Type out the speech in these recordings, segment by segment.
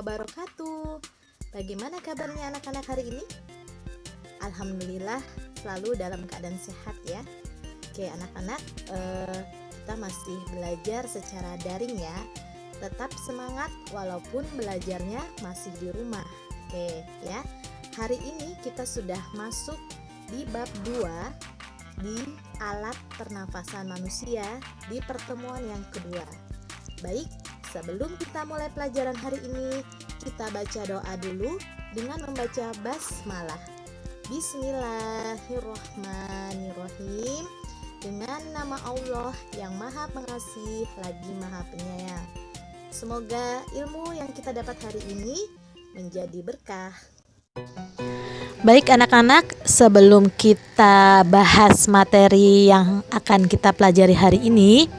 wabarakatuh. Bagaimana kabarnya anak-anak hari ini? Alhamdulillah selalu dalam keadaan sehat ya. Oke anak-anak, kita masih belajar secara daring ya. Tetap semangat walaupun belajarnya masih di rumah. Oke ya. Hari ini kita sudah masuk di bab 2 di alat pernafasan manusia di pertemuan yang kedua. Baik, sebelum kita mulai pelajaran hari ini, kita baca doa dulu dengan membaca basmalah. Bismillahirrahmanirrahim. Dengan nama Allah yang Maha Pengasih lagi Maha Penyayang. Semoga ilmu yang kita dapat hari ini menjadi berkah. Baik anak-anak, sebelum kita bahas materi yang akan kita pelajari hari ini,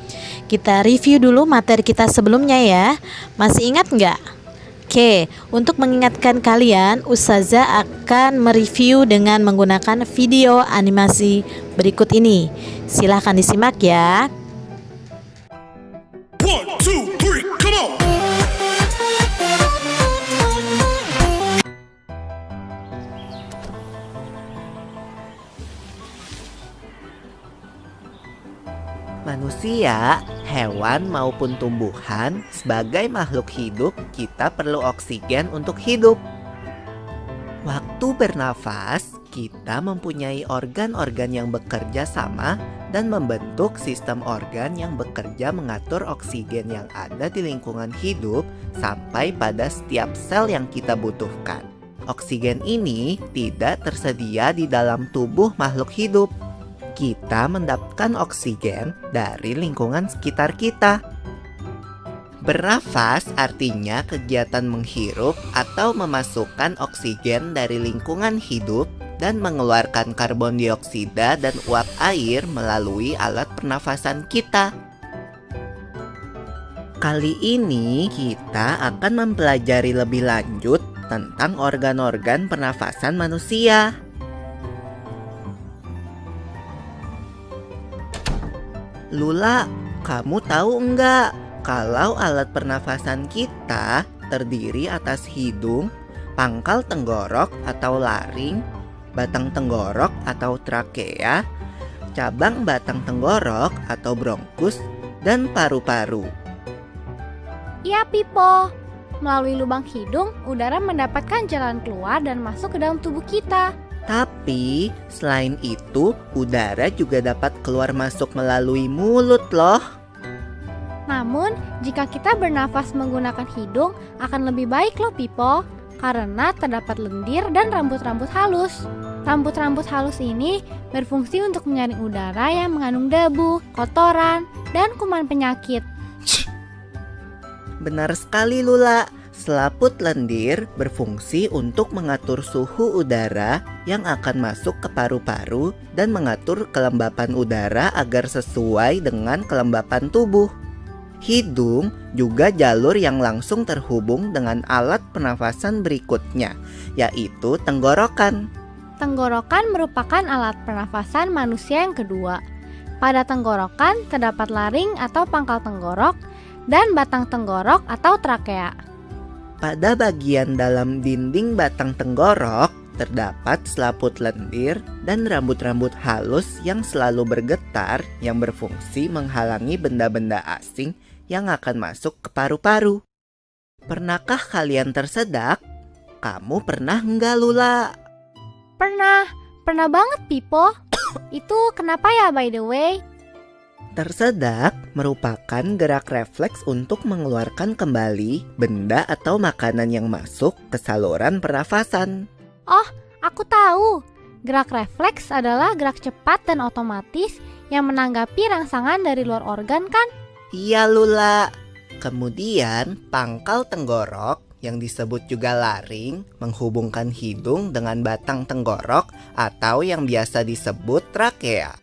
kita review dulu materi kita sebelumnya ya. Masih ingat nggak? Oke, untuk mengingatkan kalian, Ustazah akan mereview dengan menggunakan video animasi berikut ini. Silahkan disimak ya. 1, 2, 3, come on! Manusia, hewan maupun tumbuhan, sebagai makhluk hidup, kita perlu oksigen untuk hidup. Waktu bernafas, kita mempunyai organ-organ yang bekerja sama dan membentuk sistem organ yang bekerja mengatur oksigen yang ada di lingkungan hidup sampai pada setiap sel yang kita butuhkan. Oksigen ini tidak tersedia di dalam tubuh makhluk hidup. Kita mendapatkan oksigen dari lingkungan sekitar kita. Bernafas artinya kegiatan menghirup atau memasukkan oksigen dari lingkungan hidup dan mengeluarkan karbon dioksida dan uap air melalui alat pernafasan kita. Kali ini kita akan mempelajari lebih lanjut tentang organ-organ pernafasan manusia. Lula, kamu tahu enggak kalau alat pernafasan kita terdiri atas hidung, pangkal tenggorok atau laring, batang tenggorok atau trakea, cabang batang tenggorok atau bronkus, dan paru-paru. Iya, Pipo. Melalui lubang hidung, udara mendapatkan jalan keluar dan masuk ke dalam tubuh kita. Tapi, selain itu, udara juga dapat keluar masuk melalui mulut loh. Namun, jika kita bernafas menggunakan hidung, akan lebih baik loh, Pipo. Karena terdapat lendir dan rambut-rambut halus. Rambut-rambut halus ini berfungsi untuk menyaring udara yang mengandung debu, kotoran, dan kuman penyakit. Benar sekali, Lula. Selaput lendir berfungsi untuk mengatur suhu udara yang akan masuk ke paru-paru dan mengatur kelembapan udara agar sesuai dengan kelembapan tubuh. Hidung juga jalur yang langsung terhubung dengan alat pernafasan berikutnya, yaitu tenggorokan. Tenggorokan merupakan alat pernafasan manusia yang kedua. Pada tenggorokan terdapat laring atau pangkal tenggorok dan batang tenggorok atau trakea. Pada bagian dalam dinding batang tenggorok terdapat selaput lendir dan rambut-rambut halus yang selalu bergetar yang berfungsi menghalangi benda-benda asing yang akan masuk ke paru-paru. Pernahkah kalian tersedak? Kamu pernah enggak, Lula? Pernah banget, Pipo. Itu kenapa ya, by the way? Tersedak merupakan gerak refleks untuk mengeluarkan kembali benda atau makanan yang masuk ke saluran pernafasan. Oh, aku tahu. Gerak refleks adalah gerak cepat dan otomatis yang menanggapi rangsangan dari luar organ kan? Iya, Lula. Kemudian pangkal tenggorok yang disebut juga laring menghubungkan hidung dengan batang tenggorok atau yang biasa disebut trakea.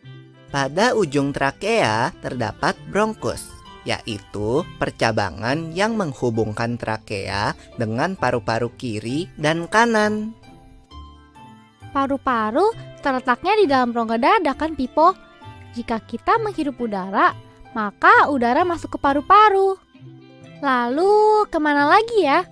Pada ujung trakea terdapat bronkus, yaitu percabangan yang menghubungkan trakea dengan paru-paru kiri dan kanan. Paru-paru terletaknya di dalam rongga dada kan, Pipo? Jika kita menghirup udara, maka udara masuk ke paru-paru. Lalu kemana lagi ya?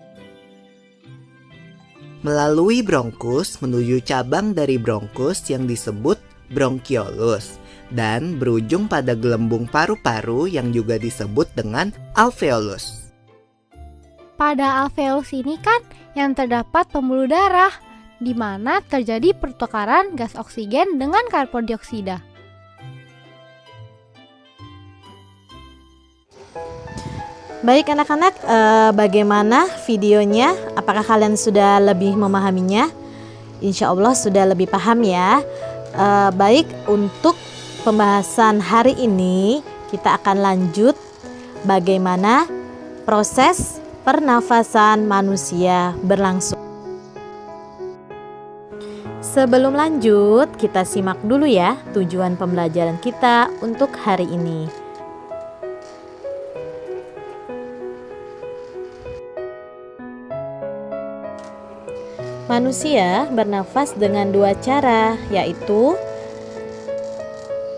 melalui bronkus menuju cabang dari bronkus yang disebut bronkiolus dan berujung pada gelembung paru-paru yang juga disebut dengan alveolus. Pada alveolus ini kan yang terdapat pembuluh darah, di mana terjadi pertukaran gas oksigen dengan karbon dioksida. Baik anak-anak, bagaimana videonya? Apakah kalian sudah lebih memahaminya? Insya Allah sudah lebih paham ya. Baik, untuk pembahasan hari ini kita akan lanjut bagaimana proses pernafasan manusia berlangsung. Sebelum lanjut, kita simak dulu ya tujuan pembelajaran kita untuk hari ini. Manusia bernafas dengan dua cara, yaitu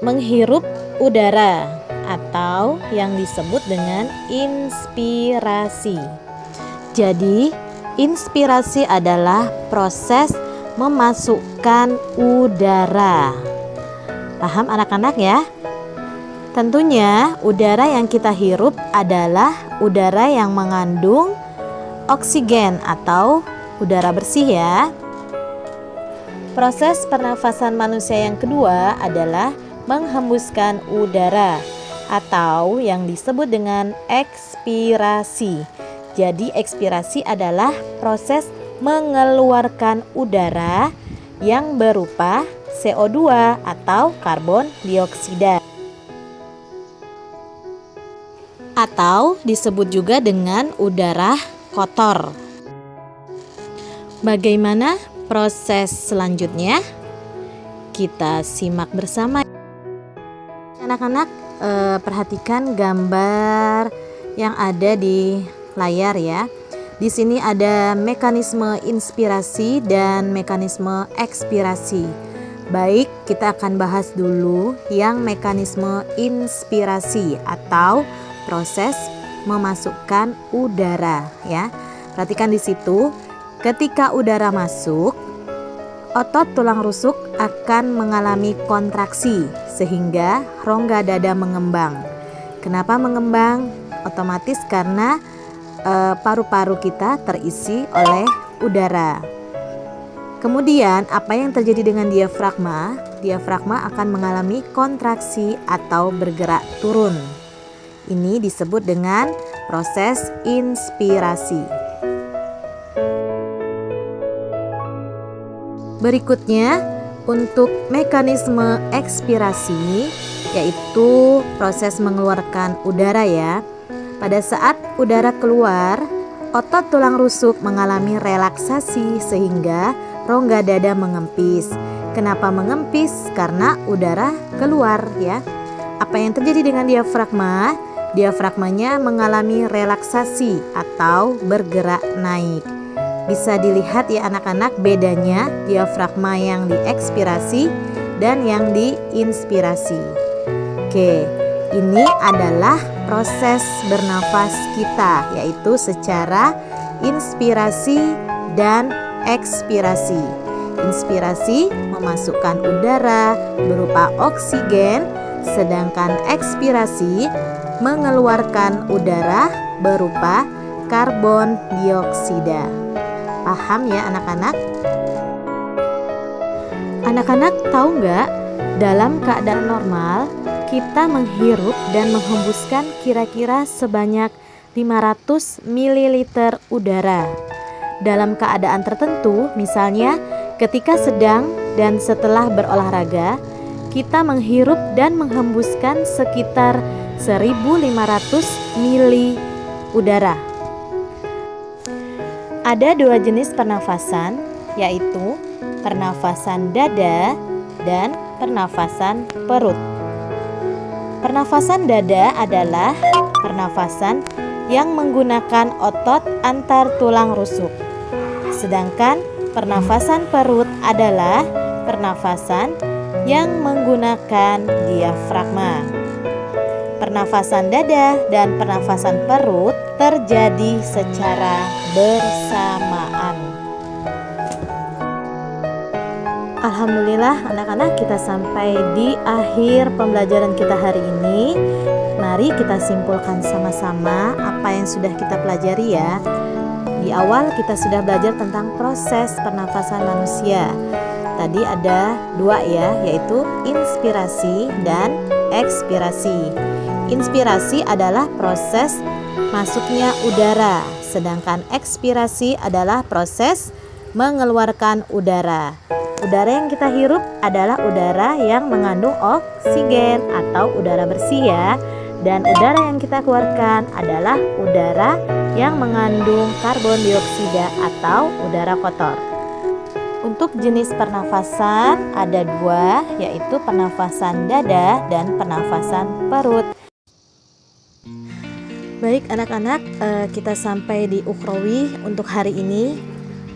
menghirup udara atau yang disebut dengan inspirasi. Jadi, inspirasi adalah proses memasukkan udara. Paham anak-anak ya? Tentunya udara yang kita hirup adalah udara yang mengandung oksigen atau udara bersih ya. Proses pernafasan manusia yang kedua adalah menghembuskan udara atau yang disebut dengan ekspirasi. Jadi ekspirasi adalah proses mengeluarkan udara yang berupa CO2 atau karbon dioksida. Atau disebut juga dengan udara kotor. Bagaimana proses selanjutnya? Kita simak bersama. Anak-anak, perhatikan gambar yang ada di layar ya. Di sini ada mekanisme inspirasi dan mekanisme ekspirasi. Baik, kita akan bahas dulu yang mekanisme inspirasi atau proses memasukkan udara ya. Perhatikan di situ. Ketika udara masuk, otot tulang rusuk akan mengalami kontraksi sehingga rongga dada mengembang. Kenapa mengembang? Otomatis karena paru-paru kita terisi oleh udara. Kemudian apa yang terjadi dengan diafragma? Diafragma akan mengalami kontraksi atau bergerak turun. Ini disebut dengan proses inspirasi. Berikutnya, untuk mekanisme ekspirasi, yaitu proses mengeluarkan udara ya. Pada saat udara keluar, otot tulang rusuk mengalami relaksasi sehingga rongga dada mengempis. Kenapa mengempis? Karena udara keluar ya. Apa yang terjadi dengan diafragma? Diafragmanya mengalami relaksasi atau bergerak naik. Bisa dilihat ya anak-anak bedanya diafragma yang diekspirasi dan yang diinspirasi. Oke, ini adalah proses bernafas kita, yaitu secara inspirasi dan ekspirasi. Inspirasi memasukkan udara berupa oksigen, sedangkan ekspirasi mengeluarkan udara berupa karbon dioksida. Paham ya anak-anak? Anak-anak tahu nggak, dalam keadaan normal kita menghirup dan menghembuskan kira-kira sebanyak 500 ml udara. Dalam keadaan tertentu, misalnya ketika sedang dan setelah berolahraga, kita menghirup dan menghembuskan sekitar 1.500 ml udara. Ada dua jenis pernafasan, yaitu pernafasan dada dan pernafasan perut. Pernafasan dada adalah pernafasan yang menggunakan otot antar tulang rusuk. Sedangkan pernafasan perut adalah pernafasan yang menggunakan diafragma. Pernafasan dada dan pernafasan perut terjadi secara bersamaan. Alhamdulillah anak-anak, kita sampai di akhir pembelajaran kita hari ini. Mari kita simpulkan sama-sama apa yang sudah kita pelajari ya. Di awal kita sudah belajar tentang proses pernafasan manusia. Tadi ada dua ya, yaitu inspirasi dan ekspirasi. Inspirasi adalah proses masuknya udara, sedangkan ekspirasi adalah proses mengeluarkan udara. Udara yang kita hirup adalah udara yang mengandung oksigen atau udara bersih ya. Dan udara yang kita keluarkan adalah udara yang mengandung karbon dioksida atau udara kotor. Untuk jenis pernafasan ada dua, yaitu pernafasan dada dan pernafasan perut. Baik anak-anak, kita sampai di ukhrawi untuk hari ini.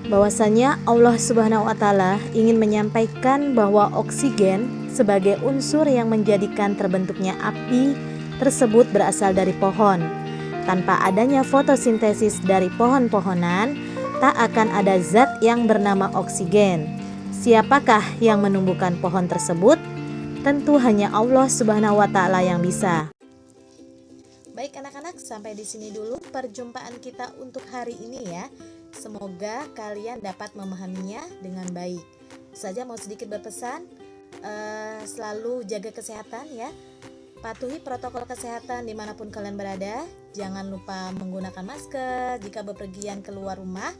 Bahwasanya Allah Subhanahu wa Ta'ala ingin menyampaikan bahwa oksigen sebagai unsur yang menjadikan terbentuknya api tersebut berasal dari pohon. Tanpa adanya fotosintesis dari pohon-pohonan, tak akan ada zat yang bernama oksigen. Siapakah yang menumbuhkan pohon tersebut? Tentu hanya Allah Subhanahu wa Ta'ala yang bisa. Baik anak-anak, sampai di sini dulu perjumpaan kita untuk hari ini ya. Semoga kalian dapat memahaminya dengan baik. Saja mau sedikit berpesan, selalu jaga kesehatan ya. Patuhi protokol kesehatan dimanapun kalian berada. Jangan lupa menggunakan masker jika bepergian keluar rumah.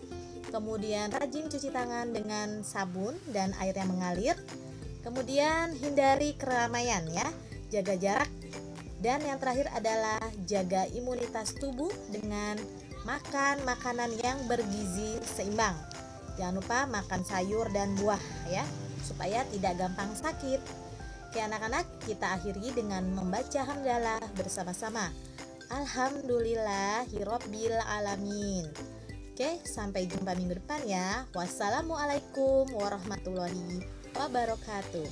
Kemudian rajin cuci tangan dengan sabun dan air yang mengalir. Kemudian hindari keramaian ya. Jaga jarak. Dan yang terakhir adalah jaga imunitas tubuh dengan makan makanan yang bergizi seimbang. Jangan lupa makan sayur dan buah ya, supaya tidak gampang sakit. Oke anak-anak, kita akhiri dengan membaca hamdalah bersama-sama. Alhamdulillahirabbil alamin. Oke, sampai jumpa minggu depan ya. Wassalamualaikum warahmatullahi wabarakatuh.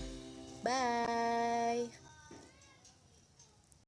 Bye.